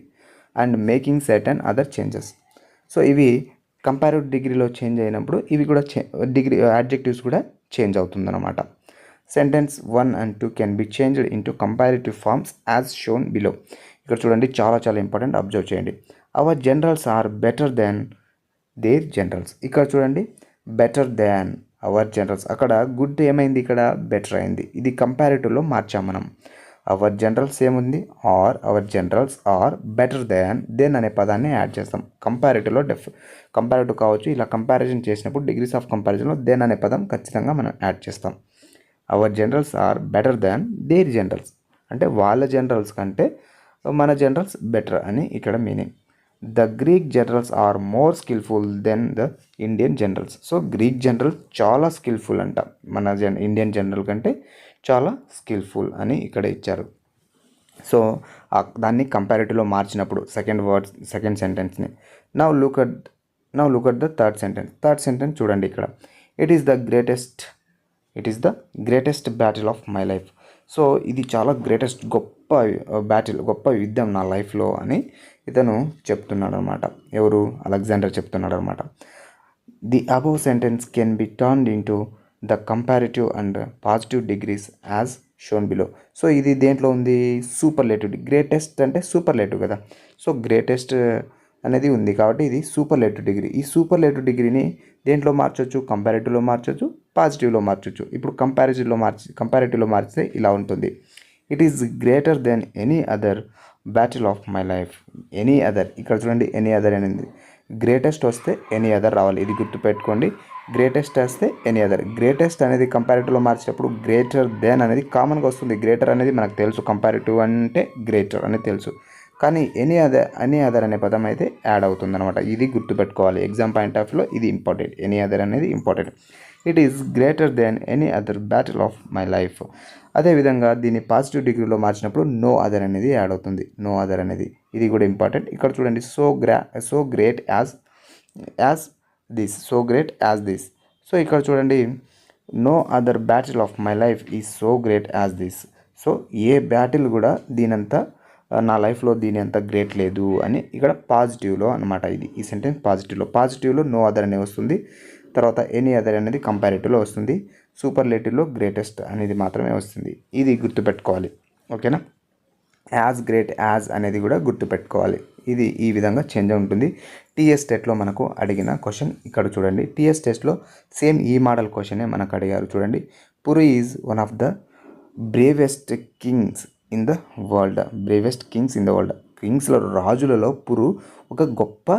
and making certain other changes. So ఇవి కంపారిటివ్ డిగ్రీలో చేంజ్ అయినప్పుడు ఇవి కూడా డిగ్రీ యాడ్జెక్టివ్స్ కూడా చేంజ్ అవుతుందన్నమాట. Sentence 1 and 2 can be changed into comparative forms as shown below. ఇక్కడ చూడండి, చాలా చాలా ఇంపార్టెంట్, అబ్జర్వ్ చేయండి. Our generals are better than their generals. ఇక్కడ చూడండి, బెటర్ దాన్ అవర్ జనరల్స్, అక్కడ గుడ్ ఏమైంది, ఇక్కడ బెటర్ అయింది. ఇది కంపారిటివ్లో మార్చాం మనం. అవర్ జనరల్స్ ఏముంది, our generals are better than అనే పదాన్ని యాడ్ చేస్తాం. కంపారిటివ్లో కంపారిటివ్ కావచ్చు, ఇలా కంపారిజన్ చేసినప్పుడు డిగ్రీస్ ఆఫ్ కంపారిజన్లో దెన్ అనే పదం ఖచ్చితంగా మనం యాడ్ చేస్తాం. Our generals are better than their generals అంటే వాళ్ళ జనరల్స్ కంటే మన జనరల్స్ బెటర్ అని ఇక్కడ meaning. The Greek generals are more skilful than the Indian generals. So Greek general చాలా స్కిల్ఫుల్ అంట, మన ఇండియన్ జనరల్ కంటే చాలా స్కిల్ఫుల్ అని ఇక్కడ ఇచ్చారు. సో దాన్ని కంపారిటివ్లో మార్చినప్పుడు సెకండ్ సెంటెన్స్ని. Now look at the third sentence చూడండి. ఇక్కడ it is the greatest battle of my life. So ఇది చాలా గొప్ప యుద్ధం నా లైఫ్లో అని ఇతను చెప్తున్నాడు అనమాట. ఎవరు? అలెగ్జాండర్ చెప్తున్నాడు అనమాట. The above sentence can be turned into the comparative and positive degrees as shown below. So ఇది దేంట్లో ఉంది? సూపర్లేటివ్. గ్రేటెస్ట్ అంటే సూపర్లేటివ్ కదా. సో గ్రేటెస్ట్ అనేది ఉంది కాబట్టి ఇది సూపర్లేటివ్ డిగ్రీ. ఈ సూపర్లేటివ్ డిగ్రీని దేంట్లో మార్చొచ్చు? కంపారిటివ్లో మార్చొచ్చు, పాజిటివ్లో మార్చొచ్చు. ఇప్పుడు కంపారిటివ్లో మార్చితే ఇలా ఉంటుంది. It is greater than any other battle of my life. Any other, ఇక్కడ చూడండి, ఎనీ అదర్ అనేది గ్రేటెస్ట్ వస్తే ఎనీ అదర్ రావాలి, ఇది గుర్తుపెట్టుకోండి. గ్రేటెస్ట్ వస్తే ఎనీ అదర్. గ్రేటెస్ట్ అనేది కంపారిటివ్లో మార్చేటప్పుడు గ్రేటర్ దెన్ అనేది కామన్గా వస్తుంది. గ్రేటర్ అనేది మనకు తెలుసు, కంపారిటివ్ అంటే గ్రేటర్ అనేది తెలుసు. కానీ ఎనీ అదర్ అనే పదం అయితే యాడ్ అవుతుంది అనమాట. ఇది గుర్తుపెట్టుకోవాలి, ఎగ్జామ్ పాయింట్ ఆఫ్ వ్యూలో ఇది ఇంపార్టెంట్. ఎనీ అదర్ అనేది important. It is greater than any other battle of my life. అదేవిధంగా దీన్ని పాజిటివ్ డిగ్రీలో మార్చినప్పుడు నో అదర్ అనేది యాడ్ అవుతుంది. నో అదర్ అనేది ఇది కూడా ఇంపార్టెంట్. ఇక్కడ చూడండి, so great as this. So ఇక్కడ చూడండి, no other battle of my life is so great as this. So ఏ బ్యాటిల్ కూడా దీనంతా నా లైఫ్లో దీని అంత గ్రేట్ లేదు అని ఇక్కడ పాజిటివ్లో అనమాట. ఈ సెంటెన్స్ పాజిటివ్లో నో అదర్ అనే వస్తుంది. తర్వాత ఎనీ అదర్ అనేది కంపారిటివ్లో వస్తుంది. సూపర్లేటివ్లో గ్రేటెస్ట్ అనేది మాత్రమే వస్తుంది. ఇది గుర్తుపెట్టుకోవాలి. ఓకేనా. యాజ్ గ్రేట్ యాజ్ అనేది కూడా గుర్తుపెట్టుకోవాలి. ఇది ఈ విధంగా చేంజ్ ఉంటుంది. టీఎస్ టెస్ట్లో మనకు అడిగిన క్వశ్చన్ ఇక్కడ చూడండి. టీఎస్ టెస్ట్లో సేమ్ ఈ మోడల్ క్వశ్చనే మనకు అడిగారు. చూడండి, Puru is one of the bravest kings in the world. కింగ్స్లో రాజులలో పురు ఒక గొప్ప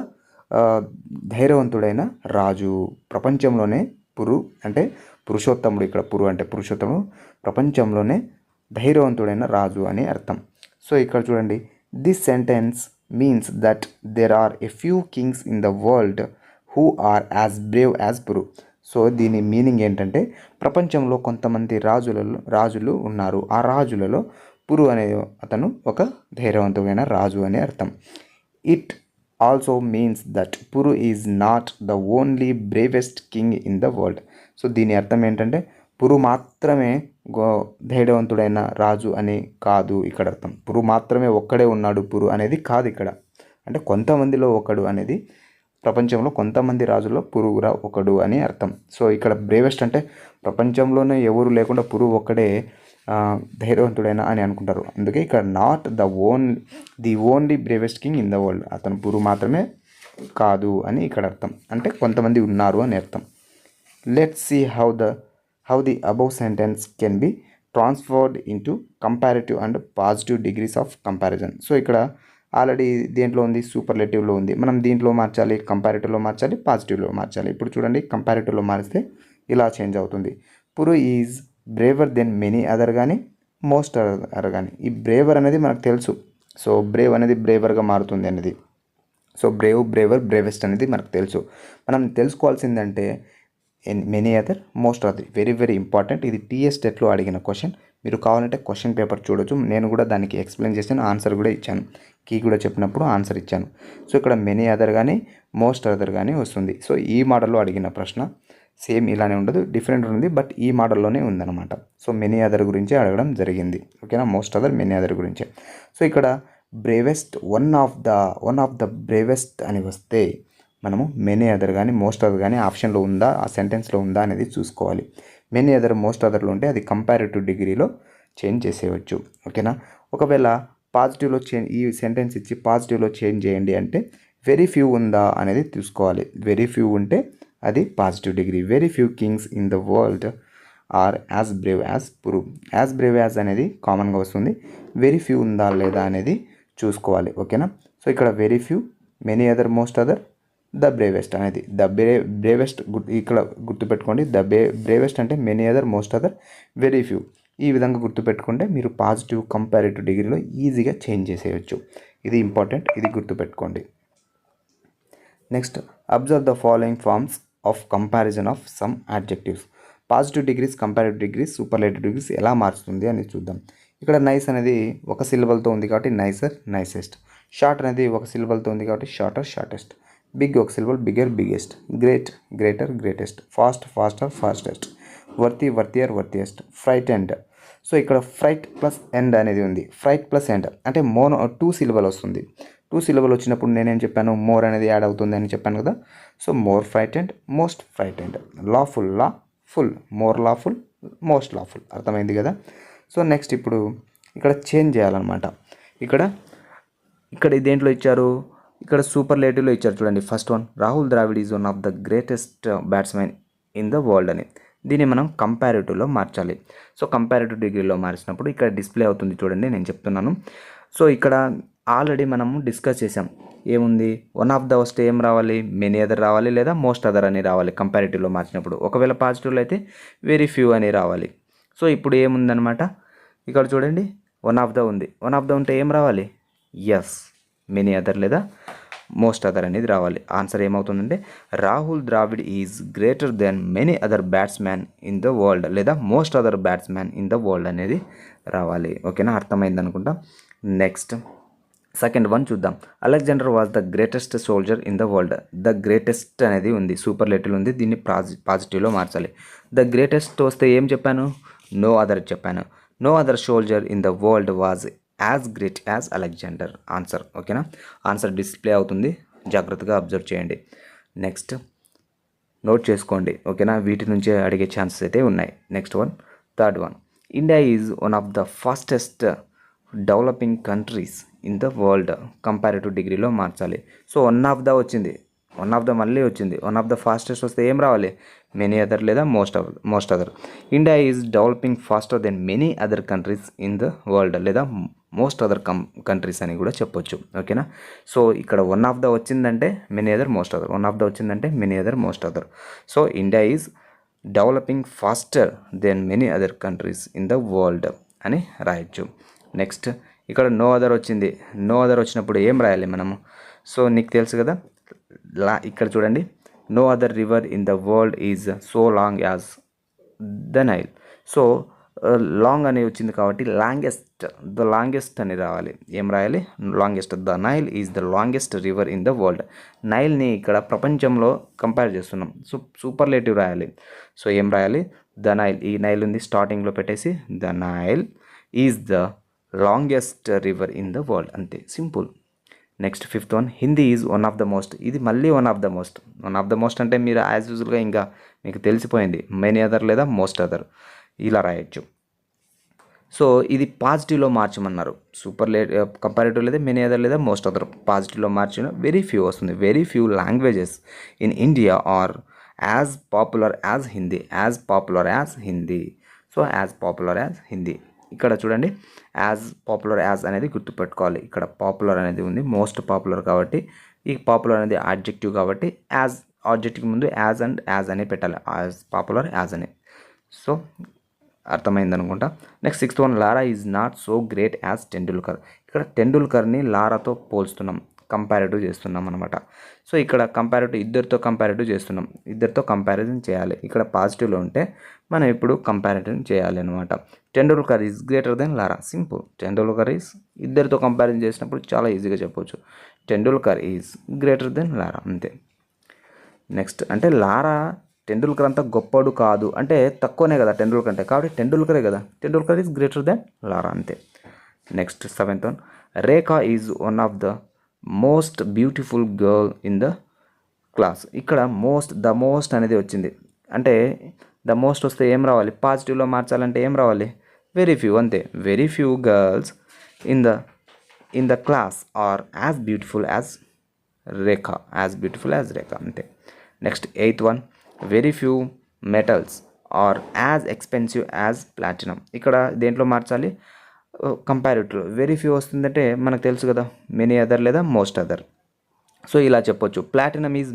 ధైర్యవంతుడైన రాజు. ప్రపంచంలోనే పురు అంటే పురుషోత్తముడు. ఇక్కడ పురు అంటే పురుషోత్తముడు, ప్రపంచంలోనే ధైర్యవంతుడైన రాజు అని అర్థం. సో ఇక్కడ చూడండి, this sentence means that there are a few kings in the world who are as brave as Puru. So దీని మీనింగ్ ఏంటంటే ప్రపంచంలో కొంతమంది రాజులు ఉన్నారు. ఆ రాజులలో పురు అనే అతను ఒక ధైర్యవంతుడైన రాజు అని అర్థం. It also means that Puru is not the only bravest king in the world. So దీని అర్థం ఏంటంటే పురు మాత్రమే ధైర్యవంతుడైన రాజు అని కాదు ఇక్కడ అర్థం. పురు మాత్రమే ఒక్కడే ఉన్నాడు పురు అనేది కాదు ఇక్కడ. అంటే కొంతమందిలో ఒకడు అనేది, ప్రపంచంలో కొంతమంది రాజుల్లో పురు కూడా ఒకడు అని అర్థం. సో ఇక్కడ బ్రేవెస్ట్ అంటే ప్రపంచంలోనే ఎవరు లేకుండా పురు ఒక్కడే ధైర్యవంతుడైన అని అనుకుంటారు. అందుకే ఇక్కడ not the only bravest king in the world, అతను పురు మాత్రమే కాదు అని ఇక్కడ అర్థం. అంటే కొంతమంది ఉన్నారు అని అర్థం. Let's see how the above sentence can be transferred into comparative and positive degrees of comparison. So ఇక్కడ ఆల్రెడీ దేంట్లో ఉంది, సూపర్లేటివ్లో ఉంది. మనం దీంట్లో మార్చాలి, కంపారిటివ్లో మార్చాలి, పాజిటివ్లో మార్చాలి. ఇప్పుడు చూడండి, కంపారిటివ్లో మారిస్తే ఇలా చేంజ్ అవుతుంది. Puru is braver than many other కానీ మోస్ట్ అదర్ కానీ. ఈ బ్రేవర్ అనేది మనకు తెలుసు. సో బ్రేవ్ అనేది బ్రేవర్గా మారుతుంది అనేది. సో బ్రేవర్ బ్రేవెస్ట్ అనేది మనకు తెలుసు. మనం తెలుసుకోవాల్సిందంటే many other, most other. Very very important. ఇది టీఎస్ టెట్లో అడిగిన క్వశ్చన్. మీరు కావాలంటే క్వశ్చన్ పేపర్ చూడొచ్చు. నేను కూడా దానికి ఎక్స్ప్లెయిన్ చేశాను, ఆన్సర్ కూడా ఇచ్చాను, కీ కూడా చెప్పినప్పుడు ఆన్సర్ ఇచ్చాను. సో ఇక్కడ మెనీ అదర్ కానీ మోస్ట్ అదర్ కానీ వస్తుంది. సో ఈ మోడల్లో అడిగిన ప్రశ్న సేమ్ ఇలానే ఉండదు, డిఫరెంట్ ఉంది, బట్ ఈ మోడల్లోనే ఉందన్నమాట. సో మెనీ అదర్ గురించి అడగడం జరిగింది. ఓకేనా. మోస్ట్ అదర్, మెనీ అదర్ గురించే. సో ఇక్కడ bravest, one of the bravest అని వస్తే మనము మెనీ అదర్ కానీ మోస్ట్ అదర్ కానీ ఆప్షన్లో ఉందా, ఆ సెంటెన్స్లో ఉందా అనేది చూసుకోవాలి. మెనీ అదర్, మోస్ట్ అదర్లో ఉంటే అది కంపారిటివ్ డిగ్రీలో చేంజ్ చేసేయచ్చు. ఓకేనా. ఒకవేళ పాజిటివ్లో ఈ సెంటెన్స్ ఇచ్చి పాజిటివ్లో చేంజ్ చేయండి అంటే వెరీ ఫ్యూ ఉందా అనేది చూసుకోవాలి. వెరీ ఫ్యూ ఉంటే అది positive degree. Very few kings in the world are as brave as Puru. As brave as అనేది కామన్గా వస్తుంది. వెరీ ఫ్యూ ఉందా లేదా అనేది చూసుకోవాలి. ఓకేనా. సో ఇక్కడ very few, many other, most other, the bravest అనేది బ్రేవెస్ట్ ఇక్కడ గుర్తుపెట్టుకోండి. బ్రేవెస్ట్ అంటే many other, most other, very few. ఈ విధంగా గుర్తుపెట్టుకుంటే మీరు పాజిటివ్ కంపారిటివ్ డిగ్రీలో ఈజీగా చేంజ్ చేసేయచ్చు. ఇది ఇంపార్టెంట్, ఇది గుర్తుపెట్టుకోండి. Next, observe the following forms of comparison of some adjectives. Positive degrees, comparative degrees, superlative degrees ఎలా మారుస్తుంది అని చూద్దాం. ఇక్కడ నైస్ అనేది ఒక సిలబల్తో ఉంది కాబట్టి నైసర్, నైసెస్ట్. షార్ట్ అనేది ఒక సిలబల్తో ఉంది కాబట్టి షార్టర్, షార్టెస్ట్. బిగ్ ఒక syllable, bigger, biggest. Great, greater, greatest. Fast, faster, fastest. Worthy, worthier, worthiest. Frightened. So ఇక్కడ ఫ్రైట్ ప్లస్ ఎండ్ అనేది ఉంది. ఫ్రైట్ ప్లస్ ఎండ్ అంటే టూ సిలబల్ వస్తుంది. టూ సిలబల్ వచ్చినప్పుడు నేనేం చెప్పాను, మోర్ అనేది యాడ్ అవుతుంది అని చెప్పాను కదా. So more frightened, most frightened. Lawful, law full, more lawful, most lawful. అర్థమైంది కదా. సో నెక్స్ట్ ఇప్పుడు ఇక్కడ చేంజ్ చేయాలన్నమాట. ఇక్కడ దేంట్లో ఇచ్చారు, ఇక్కడ సూపర్లేటివ్లో ఇచ్చారు. చూడండి, first one, Rahul Dravid is one of the greatest batsmen in the world అని. దీన్ని మనం కంపారిటివ్లో మార్చాలి. సో కంపారిటివ్ డిగ్రీలో మార్చినప్పుడు ఇక్కడ డిస్ప్లే అవుతుంది. చూడండి, నేను చెప్తున్నాను. సో ఇక్కడ ఆల్రెడీ మనము డిస్కస్ చేసాం. ఏముంది, వన్ ఆఫ్ ద వస్తే ఏం రావాలి, మెనీ అదర్ రావాలి, లేదా మోస్ట్ అదర్ అని రావాలి కంపారిటివ్లో మార్చినప్పుడు. ఒకవేళ పాజిటివ్లో అయితే వెరీ ఫ్యూ అని రావాలి. సో ఇప్పుడు ఏముందనమాట, ఇక్కడ చూడండి, వన్ ఆఫ్ ద ఉంది. వన్ ఆఫ్ ద ఉంటే ఏం రావాలి, ఎస్, మెనీ అదర్ లేదా మోస్ట్ అదర్ అనేది రావాలి. ఆన్సర్ ఏమవుతుందంటే Rahul Dravid is greater than many other batsmen in the world, లేదా most other batsmen in the world అనేది రావాలి. ఓకేనా, అర్థమైంది అనుకుంటా. నెక్స్ట్ సెకండ్ వన్ చూద్దాం. Alexander was the greatest soldier in the world. The greatest అనేది ఉంది, సూపర్లేటివ్ ఉంది, దీన్ని పాజిటివ్లో మార్చాలి. ద గ్రేటెస్ట్ వస్తే ఏం చెప్పాను, నో అదర్ చెప్పాను. No other soldier in the world was as great as Alexander. Answer ఓకేనా. ఆన్సర్ డిస్ప్లే అవుతుంది, జాగ్రత్తగా అబ్జర్వ్ చేయండి. నెక్స్ట్ నోట్ చేసుకోండి ఓకేనా, వీటి నుంచే అడిగే ఛాన్సెస్ అయితే ఉన్నాయి. Next one, third one, India is one of the fastest developing countries in the world. Comparative డిగ్రీలో మార్చాలి. సో వన్ ఆఫ్ ద వచ్చింది, వన్ ఆఫ్ ద మళ్ళీ వచ్చింది, వన్ ఆఫ్ ద ఫాస్టెస్ట్ వస్తే ఏం రావాలి, మెనీ అదర్ లేదా most other. India is developing faster than many other countries in the world లేదా మోస్ట్ అదర్ కంట్రీస్ అని కూడా చెప్పొచ్చు ఓకేనా. సో ఇక్కడ వన్ ఆఫ్ ద వచ్చిందంటే many other most other, one of the వచ్చిందంటే many other most other. So India is developing faster than many other countries in the world అని రాయొచ్చు. నెక్స్ట్ ఇక్కడ నో అదర్ వచ్చింది, నో అదర్ వచ్చినప్పుడు ఏం రాయాలి మనము. సో నీకు తెలుసు కదా, ఇక్కడ చూడండి, no other river in the world is so long as the Nile. So long అని వచ్చింది కాబట్టి ద లాంగెస్ట్ అని రావాలి. ఏం రాయాలి, longest. The Nile is the longest river in the world. నైల్ని ఇక్కడ ప్రపంచంలో కంపేర్ చేస్తున్నాం, సో సూపర్లేటివ్ రాయాలి. సో ఏం రాయాలి, ద నైల్. ఈ నైల్ ఉంది స్టార్టింగ్లో పెట్టేసి the Nile is the longest river in the world, అంతే, simple. Next fifth one, Hindi is one of the most. ఇది మళ్ళీ one of the most. One of the most అంటే మీరు యాజ్ యూజువల్గా ఇంకా మీకు తెలిసిపోయింది, మెనీ అదర్ లేదా మోస్ట్ అదర్ ఇలా రాయొచ్చు. సో ఇది పాజిటివ్లో మార్చమన్నారు. కంపారిటివ్ లేదా మెనీ అదర్ లేదా మోస్ట్ అదర్ పాజిటివ్లో మార్చిన వెరీ ఫ్యూ వస్తుంది. Very few languages in India are as popular as Hindi. As popular as Hindi. So as popular as Hindi. ఇక్కడ చూడండి, యాజ్ పాపులర్ యాజ్ అనేది గుర్తుపెట్టుకోవాలి. ఇక్కడ పాపులర్ అనేది ఉంది, మోస్ట్ పాపులర్ కాబట్టి ఈ పాపులర్ అనేది ఆడ్జెక్టివ్ కాబట్టి యాజ్ ఆబ్జెక్టివ్ ముందు యాజ్ అండ్ యాజ్ అని పెట్టాలి, యాజ్ పాపులర్ యాజ్ అని. సో అర్థమైంది అనుకుంటా. Next sixth one, Lara is not so great as Tendulkar. ఇక్కడ టెండూల్కర్ని లారాతో పోల్స్తున్నాం, కంపారిటివ్ చేస్తున్నాం అనమాట. సో ఇక్కడ కంపారిటివ్ ఇద్దరితో కంపారిటివ్ చేస్తున్నాం, ఇద్దరితో కంపారిజన్ చేయాలి. ఇక్కడ పాజిటివ్లో ఉంటే మనం ఇప్పుడు కంపారిటివ్ చేయాలి అనమాట. Tendulkar is greater than Lara, simple. Tendulkar is ఇద్దరితో కంపారిజన్ చేసినప్పుడు చాలా ఈజీగా చెప్పవచ్చు, Tendulkar is greater than Lara, అంతే. నెక్స్ట్ అంటే లారా టెండూల్కర్ అంతా గొప్పడు కాదు అంటే తక్కువనే కదా టెండూల్కర్ అంటే, కాబట్టి టెండూల్కరే కదా, Tendulkar is greater than Lara, అంతే. Next seventh one, Rekha is one of the most beautiful girl in the class. ఇక్కడ ద మోస్ట్ అనేది వచ్చింది అంటే ద మోస్ట్ వస్తే ఏం రావాలి, పాజిటివ్లో మార్చాలంటే ఏం రావాలి, వెరీ ఫ్యూ, అంతే. Very few girls in the class are as beautiful as Rekha, as beautiful as Rekha, అంతే. Next eighth one, very few metals are as expensive as platinum. ఇక్కడ దేంట్లో మార్చాలి, కంపారిటివ్. వెరీ ఫ్యూ వస్తుందంటే మనకు తెలుసు కదా, మెనీ అదర్ లేదా మోస్ట్ అదర్. సో ఇలా చెప్పొచ్చు, platinum is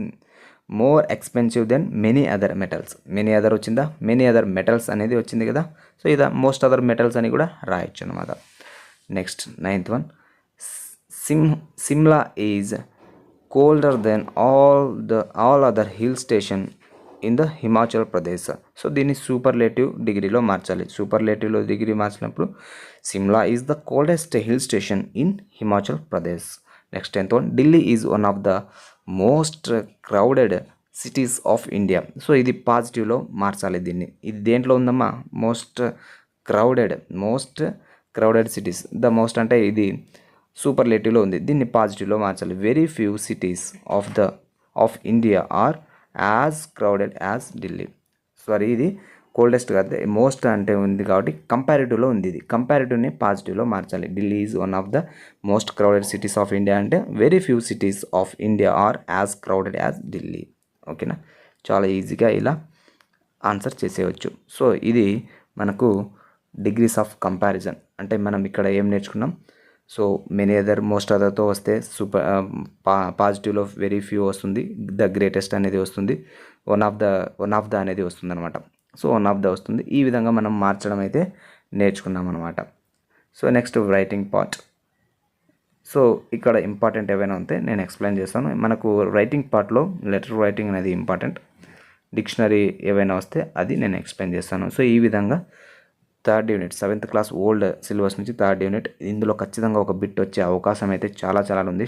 more expensive than many other metals. Many other వచ్చిందా, మెనీ అదర్ మెటల్స్ అనేది వచ్చింది కదా, సో ఇది మోస్ట్ అదర్ మెటల్స్ అని కూడా రాయొచ్చు అనమాట. Next ninth one, Shimla is colder than all other hill station in the Himachal Pradesh. So దీన్ని సూపర్లేటివ్ డిగ్రీలో మార్చాలి. సూపర్లేటివ్లో డిగ్రీ మార్చినప్పుడు Shimla is the coldest hill station in Himachal Pradesh. Next 10th one, Delhi is one of the most crowded cities of India. So ఇది పాజిటివ్లో మార్చాలి దీన్ని. ఇది దేంట్లో ఉందమ్మా, most crowded cities. The most అంటే ఇది సూపర్లేటివ్లో ఉంది, దీన్ని పాజిటివ్లో మార్చాలి. Very few cities of India are as crowded as Delhi. Sorry, ఇది కోల్డెస్ట్ కాదు, మోస్ట్ అంటే ఉంది కాబట్టి కంపారిటివ్లో ఉంది. ఇది కంపారిటివ్ని పాజిటివ్లో మార్చాలి. Delhi is one of the most crowded cities of India అంటే very few cities of India are as crowded as Delhi. ఓకేనా, చాలా ఈజీగా ఇలా ఆన్సర్ చేసేయచ్చు. సో ఇది మనకు డిగ్రీస్ ఆఫ్ కంపారిజన్. అంటే మనం ఇక్కడ ఏం నేర్చుకున్నాం, సో మెనీ అదర్ మోస్ట్ అదర్తో వస్తే పాజిటివ్లో వెరీ ఫ్యూ వస్తుంది, ద గ్రేటెస్ట్ అనేది వస్తుంది, వన్ ఆఫ్ ద అనేది వస్తుంది అనమాట. సో వన్ ఆఫ్ ద వస్తుంది. ఈ విధంగా మనం మార్చడం అయితే నేర్చుకున్నాం అనమాట. So next writing part. So ఇక్కడ ఇంపార్టెంట్ ఏవైనా ఉంటే నేను ఎక్స్ప్లెయిన్ చేస్తాను. మనకు రైటింగ్ పార్ట్లో లెటర్ రైటింగ్ అనేది ఇంపార్టెంట్, డిక్షనరీ ఏవైనా వస్తే అది నేను ఎక్స్ప్లెయిన్ చేస్తాను. సో ఈ విధంగా 3rd unit 7th class old syllabus నుంచి 3rd యూనిట్, ఇందులో ఖచ్చితంగా ఒక బిట్ వచ్చే అవకాశం అయితే చాలా ఉంది.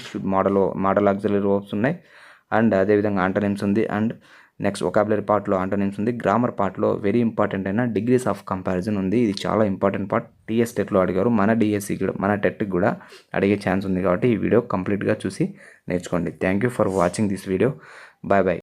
మోడల్ ఆక్సిలరీ వర్బ్స్ ఉన్నాయి, అండ్ అదేవిధంగా ఆంటోనిమ్స్ ఉంది, అండ్ నెక్స్ట్ వొకాబులరీ పార్ట్లో ఆంటోనిమ్స్ ఉంది. గ్రామర్ పార్ట్లో వెరీ ఇంపార్టెంట్ అయిన డిగ్రీస్ ఆఫ్ కంపారిజన్ ఉంది. ఇది చాలా ఇంపార్టెంట్ పార్ట్. టీఎస్ టెట్లో అడిగారు, మన డిఎస్సి కూడా మన టెట్కి కూడా అడిగే ఛాన్స్ ఉంది కాబట్టి ఈ వీడియో కంప్లీట్గా చూసి నేర్చుకోండి. Thank you for watching this video. Bye bye.